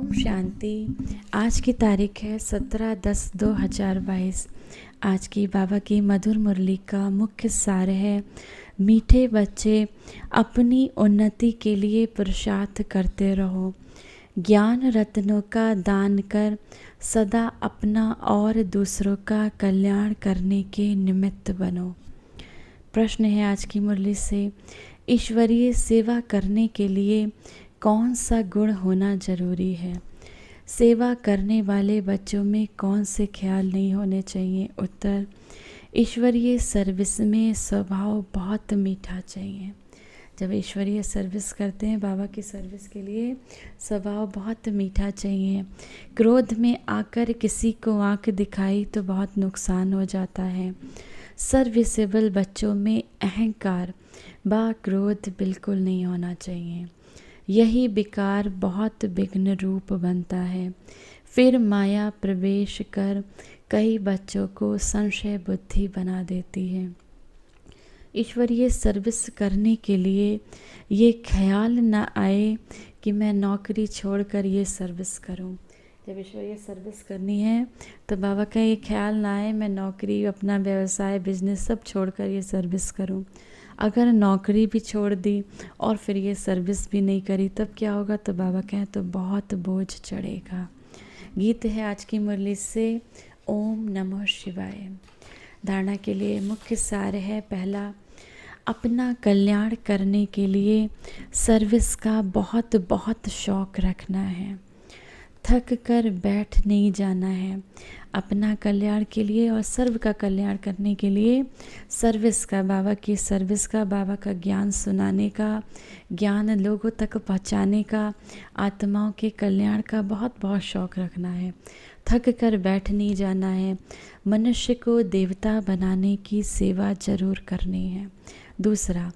ओम शांति। आज की तारीख है 17/10/2022। आज की बाबा की मधुर मुरली का मुख्य सार है, मीठे बच्चे अपनी उन्नति के लिए पुरुषार्थ करते रहो। ज्ञान रत्नों का दान कर सदा अपना और दूसरों का कल्याण करने के निमित्त बनो। प्रश्न है आज की मुरली से, ईश्वरीय सेवा करने के लिए कौन सा गुण होना जरूरी है? सेवा करने वाले बच्चों में कौन से ख्याल नहीं होने चाहिए? उत्तर, ईश्वरीय सर्विस में स्वभाव बहुत मीठा चाहिए। जब ईश्वरीय सर्विस करते हैं, बाबा की सर्विस के लिए स्वभाव बहुत मीठा चाहिए। क्रोध में आकर किसी को आंख दिखाई तो बहुत नुकसान हो जाता है। सर्विसेबल बच्चों में अहंकार व क्रोध बिल्कुल नहीं होना चाहिए। यही विकार बहुत विघ्न रूप बनता है। फिर माया प्रवेश कर कई बच्चों को संशय बुद्धि बना देती है। ईश्वरीय सर्विस करने के लिए ये ख्याल न आए कि मैं नौकरी छोड़कर ये सर्विस करूं। जब ईश्वरीय सर्विस करनी है तो बाबा का ये ख्याल ना आए मैं नौकरी, अपना व्यवसाय, बिजनेस सब छोड़कर ये सर्विस करूं। अगर नौकरी भी छोड़ दी और फिर ये सर्विस भी नहीं करी तब क्या होगा? तो बाबा कहें तो बहुत बोझ चढ़ेगा। गीत है आज की मुरली से, ओम नमः शिवाय। धारणा के लिए मुख्य सार है, पहला, अपना कल्याण करने के लिए सर्विस का बहुत बहुत शौक रखना है। थक कर बैठ नहीं जाना है। अपना कल्याण के लिए और सर्व का कल्याण करने के लिए सर्विस का, बाबा की सर्विस का, बाबा का ज्ञान सुनाने का, ज्ञान लोगों तक पहुंचाने का, आत्माओं के कल्याण का बहुत बहुत शौक रखना है। थक कर बैठ नहीं जाना है। मनुष्य को देवता बनाने की सेवा जरूर करनी है। दूसरा,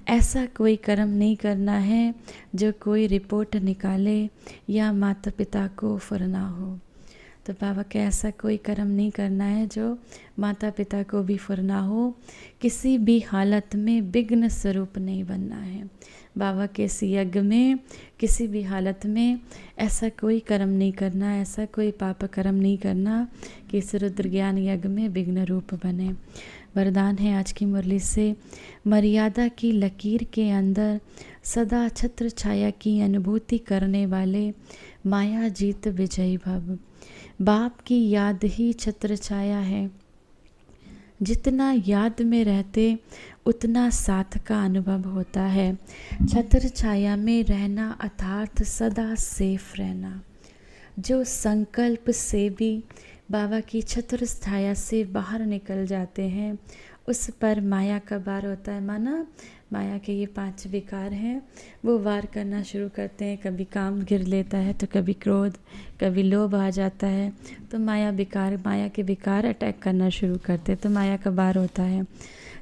ऐसा कोई कर्म नहीं करना है जो कोई रिपोर्ट निकाले या माता पिता को फुरना हो। तो बाबा का ऐसा कोई कर्म नहीं करना है जो माता पिता को भी फुरना हो। किसी भी हालत में विघ्न स्वरूप नहीं बनना है। बाबा के इस यज्ञ में किसी भी हालत में ऐसा कोई कर्म नहीं करना, ऐसा कोई पाप कर्म नहीं करना कि इस रुद्र ज्ञान यज्ञ में विघ्न रूप बने। वरदान है आज की मुरली से, मर्यादा की लकीर के अंदर सदा छत्र छाया की अनुभूति करने वाले माया जीत विजयी भव। बाप की याद ही छत्र छाया है। जितना याद में रहते उतना साथ का अनुभव होता है। छत्र छाया में रहना अर्थात सदा सेफ रहना। जो संकल्प से भी बाबा की छत्र छाया से बाहर निकल जाते हैं उस पर माया का वार होता है। माना माया के ये 5 विकार हैं, वो वार करना शुरू करते हैं। कभी काम गिर लेता है तो कभी क्रोध, कभी लोभ आ जाता है तो माया के विकार अटैक करना शुरू करते हैं, तो माया का वार होता है।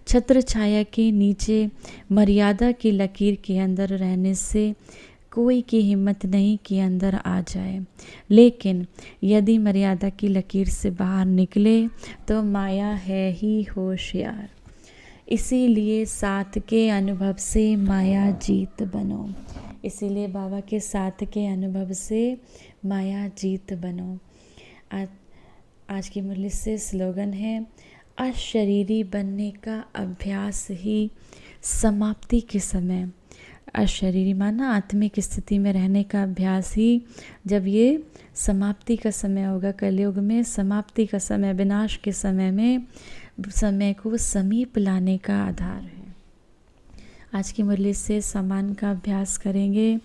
छत्र छाया के नीचे मर्यादा की लकीर के अंदर रहने से कोई की हिम्मत नहीं कि अंदर आ जाए। लेकिन यदि मर्यादा की लकीर से बाहर निकले तो माया है ही होशियार। इसीलिए साथ के अनुभव से माया जीत बनो। इसीलिए बाबा के साथ के अनुभव से माया जीत बनो। आज की मुरली से स्लोगन है, अशरीरी बनने का अभ्यास ही समाप्ति के समय, अशरीरी माना आत्मिक स्थिति में रहने का अभ्यास ही जब ये समाप्ति का समय होगा, कलयुग में समाप्ति का समय, विनाश के समय में समय को समीप लाने का आधार है। आज की मुरली से सम्मान का अभ्यास करेंगे।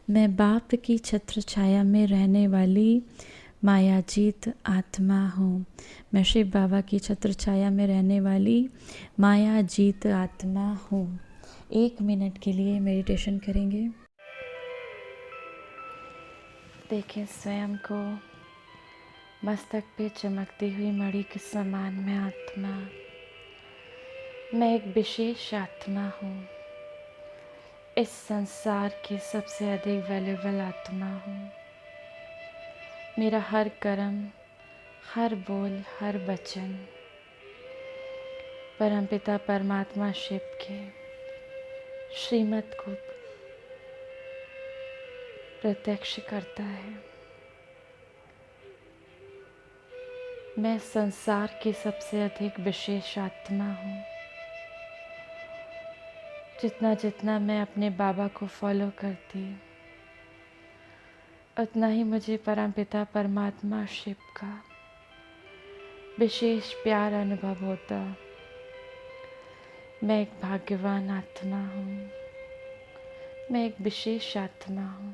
मैं बाप की छत्र छाया में रहने वाली मायाजीत आत्मा हूँ। मैं शिव बाबा की छत्र छाया में रहने वाली मायाजीत आत्मा हूँ। 1 मिनट के लिए मेडिटेशन करेंगे। देखें स्वयं को मस्तक पे चमकती हुई मणि के समान। मैं आत्मा, मैं एक विशेष आत्मा हूँ। इस संसार की सबसे अधिक वैल्यूएबल आत्मा हूँ। मेरा हर कर्म, हर बोल, हर वचन परमपिता परमात्मा शिव के श्रीमत को प्रत्यक्ष करता है। मैं संसार की सबसे अधिक विशेष आत्मा हूँ। जितना जितना मैं अपने बाबा को फॉलो करती, उतना ही मुझे परमपिता परमात्मा शिव का विशेष प्यार अनुभव होता। मैं एक भाग्यवान आत्मा हूँ। मैं एक विशेष आत्मा हूँ।